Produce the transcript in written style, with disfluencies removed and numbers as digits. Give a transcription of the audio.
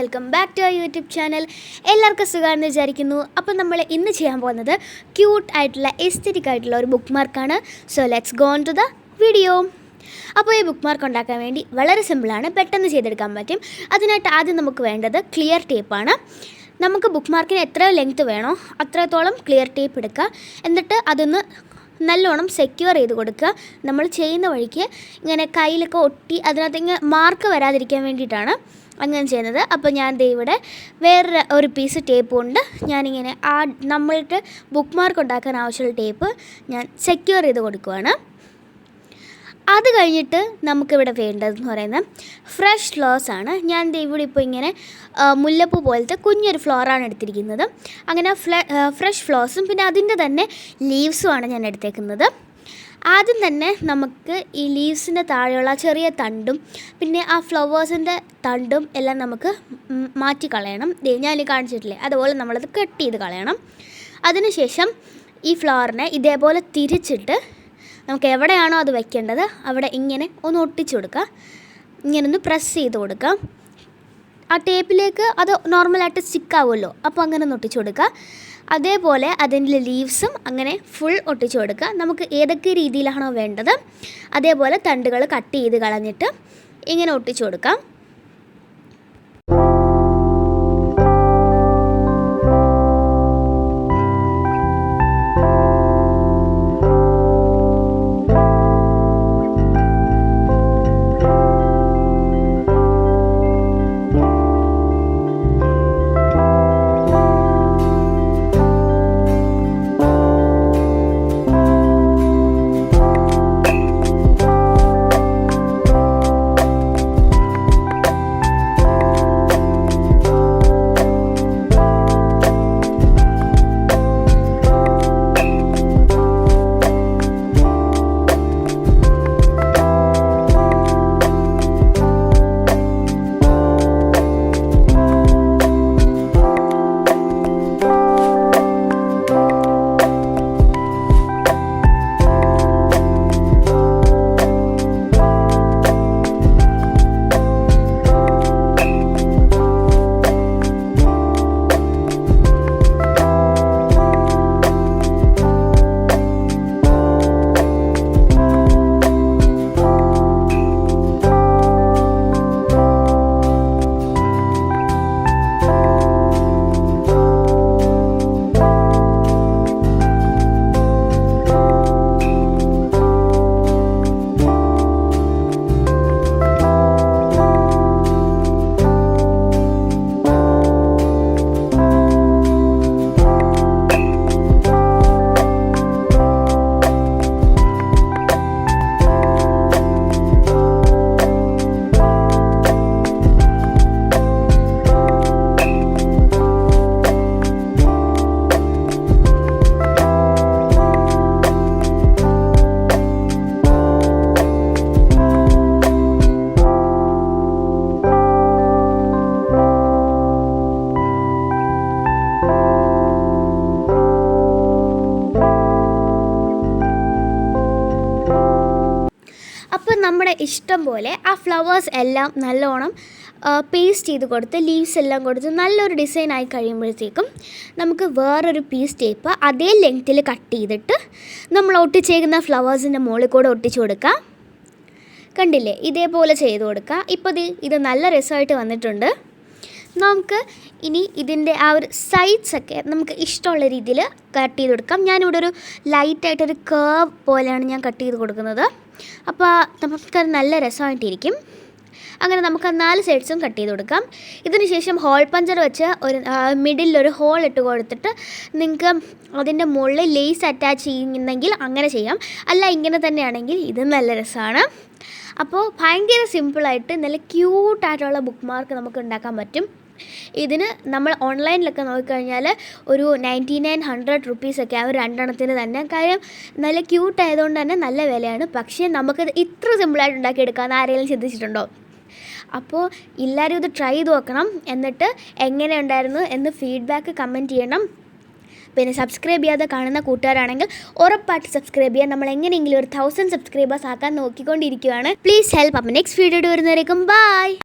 Welcome back to our YouTube channel. എല്ലാവർക്കും സുഖമാണെന്ന് വിചാരിക്കുന്നു. അപ്പോൾ നമ്മൾ ഇന്ന് ചെയ്യാൻ പോകുന്നത് ക്യൂട്ട് ആയിട്ടുള്ള എസ്തെറ്റിക് ആയിട്ടുള്ള ഒരു ബുക്ക് മാർക്കാണ്. So let's go on to the video. അപ്പോൾ ഈ ബുക്ക് മാർക്ക് ഉണ്ടാക്കാൻ വേണ്ടി വളരെ സിമ്പിളാണ്, പെട്ടെന്ന് ചെയ്തെടുക്കാൻ പറ്റും. അതിനായിട്ട് ആദ്യം നമുക്ക് വേണ്ടത് ക്ലിയർ ടേപ്പാണ്. നമുക്ക് ബുക്ക് മാർക്കിന് എത്ര ലെങ്ത്ത് വേണോ അത്രത്തോളം ക്ലിയർ ടേപ്പ് എടുക്കുക. എന്നിട്ട് അതൊന്ന് നല്ലോണം സെക്യൂർ ചെയ്ത് കൊടുക്കുക. നമ്മൾ ചെയ്യുന്ന വഴിക്ക് ഇങ്ങനെ കയ്യിലൊക്കെ ഒട്ടി അതിനകത്ത് ഇങ്ങനെ മാർക്ക് വരാതിരിക്കാൻ വേണ്ടിയിട്ടാണ് അങ്ങനെ ചെയ്യുന്നത്. അപ്പോൾ ഞാൻ ഇവിടെ വേറൊരു ഒരു പീസ് ടേപ്പ് കൊണ്ട് ഞാനിങ്ങനെ നമ്മൾക്ക് ബുക്ക് മാർക്ക് ഉണ്ടാക്കാൻ ആവശ്യമുള്ള ടേപ്പ് ഞാൻ സെക്യൂർ ചെയ്ത് കൊടുക്കുകയാണ്. അത് കഴിഞ്ഞിട്ട് നമുക്കിവിടെ വേണ്ടതെന്ന് പറയുന്നത് ഫ്രഷ് ഫ്ലവേഴ്സ് ആണ്. ഞാൻ ഇവിടെ ഇപ്പോൾ ഇങ്ങനെ മുല്ലപ്പൂ പോലത്തെ കുഞ്ഞൊരു ഫ്ലവറാണ് എടുത്തിരിക്കുന്നത്. അങ്ങനെ ഫ്രഷ് ഫ്ലവേഴ്സും പിന്നെ അതിൻ്റെ തന്നെ ലീവ്സുമാണ് ഞാൻ എടുത്തേക്കുന്നത്. ആദ്യം തന്നെ നമുക്ക് ഈ ലീവ്സിൻ്റെ താഴെയുള്ള ചെറിയ തണ്ടും പിന്നെ ആ ഫ്ലവേഴ്സിൻ്റെ തണ്ടും എല്ലാം നമുക്ക് മാറ്റിക്കളയണം. ഞാൻ കാണിച്ചിട്ടില്ലേ, അതുപോലെ നമ്മളത് കട്ട് ചെയ്ത് കളയണം. അതിനുശേഷം ഈ ഫ്ലവറിനെ ഇതേപോലെ തിരിച്ചിട്ട് നമുക്ക് എവിടെയാണോ അത് വെക്കേണ്ടത് അവിടെ ഇങ്ങനെ ഒന്ന് ഒട്ടിച്ചു കൊടുക്കുക. ഇങ്ങനെ ഒന്ന് പ്രസ് ചെയ്ത് കൊടുക്കുക. ആ ടേപ്പിലേക്ക് അത് നോർമലായിട്ട് സ്റ്റിക്കാവുമല്ലോ, അപ്പോൾ അങ്ങനെ ഒന്ന് ഒട്ടിച്ചു കൊടുക്കുക. അതേപോലെ അതിൻ്റെ ലീവ്സും അങ്ങനെ ഫുൾ ഒട്ടിച്ചു കൊടുക്കുക. നമുക്ക് ഏതൊക്കെ രീതിയിലാണോ വേണ്ടത് അതേപോലെ തണ്ടുകൾ കട്ട് ചെയ്ത് കളഞ്ഞിട്ട് ഇങ്ങനെ ഒട്ടിച്ചു കൊടുക്കാം. അപ്പോൾ നമ്മുടെ ഇഷ്ടം പോലെ ആ ഫ്ലവേഴ്സ് എല്ലാം നല്ലോണം പേസ്റ്റ് ചെയ്ത് കൊടുത്ത് ലീവ്സ് എല്ലാം കൊടുത്ത് നല്ലൊരു ഡിസൈൻ ആയി കഴിയുമ്പോഴത്തേക്കും നമുക്ക് വേറൊരു പീസ് ടേപ്പ് അതേ ലെങ്ത്തിൽ കട്ട് ചെയ്തിട്ട് നമ്മൾ ഒട്ടിച്ചേക്കുന്ന ഫ്ലവേഴ്സിൻ്റെ മുകളിൽ കൂടെ ഒട്ടിച്ചു കൊടുക്കുക. കണ്ടില്ലേ, ഇതേപോലെ ചെയ്ത് കൊടുക്കുക. ഇപ്പോൾ ഇത് നല്ല രസമായിട്ട് വന്നിട്ടുണ്ട്. നമുക്ക് ഇനി ഇതിൻ്റെ ആ ഒരു സൈഡ്സൊക്കെ നമുക്ക് ഇഷ്ടമുള്ള രീതിയിൽ കട്ട് ചെയ്ത് കൊടുക്കാം. ഞാനിവിടെ ഒരു ലൈറ്റായിട്ടൊരു കേർവ് പോലെയാണ് ഞാൻ കട്ട് ചെയ്ത് കൊടുക്കുന്നത്. അപ്പോൾ നമുക്കത് നല്ല രസമായിട്ടിരിക്കും. അങ്ങനെ നമുക്ക് 4 സൈഡ്സും കട്ട് ചെയ്ത് കൊടുക്കാം. ഇതിന് ശേഷം ഹോൾ പഞ്ചർ വെച്ച് ഒരു മിഡിലൊരു ഹോൾ ഇട്ട് കൊടുത്തിട്ട് നിങ്ങൾക്ക് അതിൻ്റെ മുകളിൽ ലേസ് അറ്റാച്ച് ചെയ്യുന്നെങ്കിൽ അങ്ങനെ ചെയ്യാം. അല്ല ഇങ്ങനെ തന്നെയാണെങ്കിൽ ഇത് നല്ല രസമാണ്. അപ്പോൾ ഭയങ്കര സിമ്പിളായിട്ട് നല്ല ക്യൂട്ടായിട്ടുള്ള ബുക്ക് മാർക്ക് നമുക്ക് ഉണ്ടാക്കാൻ പറ്റും. ഇതിന് നമ്മൾ ഓൺലൈനിലൊക്കെ നോക്കിക്കഴിഞ്ഞാൽ ഒരു 99-100 റുപ്പീസൊക്കെ ആ ഒരു രണ്ടെണ്ണത്തിന് തന്നെ. കാര്യം നല്ല ക്യൂട്ട് ആയതുകൊണ്ട് തന്നെ നല്ല വിലയാണ്. പക്ഷേ നമുക്കത് ഇത്ര സിമ്പിളായിട്ട് ഉണ്ടാക്കിയെടുക്കാമെന്ന് ആരെങ്കിലും ചിന്തിച്ചിട്ടുണ്ടോ? അപ്പോൾ എല്ലാവരും ഇത് ട്രൈ ചെയ്ത് നോക്കണം. എന്നിട്ട് എങ്ങനെ ഉണ്ടായിരുന്നു എന്ന് ഫീഡ്ബാക്ക് കമൻറ്റ് ചെയ്യണം. പിന്നെ സബ്സ്ക്രൈബ് ചെയ്യാതെ കാണുന്ന കൂട്ടുകാരാണെങ്കിൽ ഉറപ്പായിട്ട് സബ്സ്ക്രൈബ് ചെയ്യാൻ. നമ്മൾ എങ്ങനെയെങ്കിലും ഒരു 1000 സബ്സ്ക്രൈബേഴ്സ് ആക്കാൻ നോക്കിക്കൊണ്ടിരിക്കുകയാണ്. Please help. അപ്പം നെക്സ്റ്റ് വീഡിയോ വരുന്നവരേക്കും ബൈ.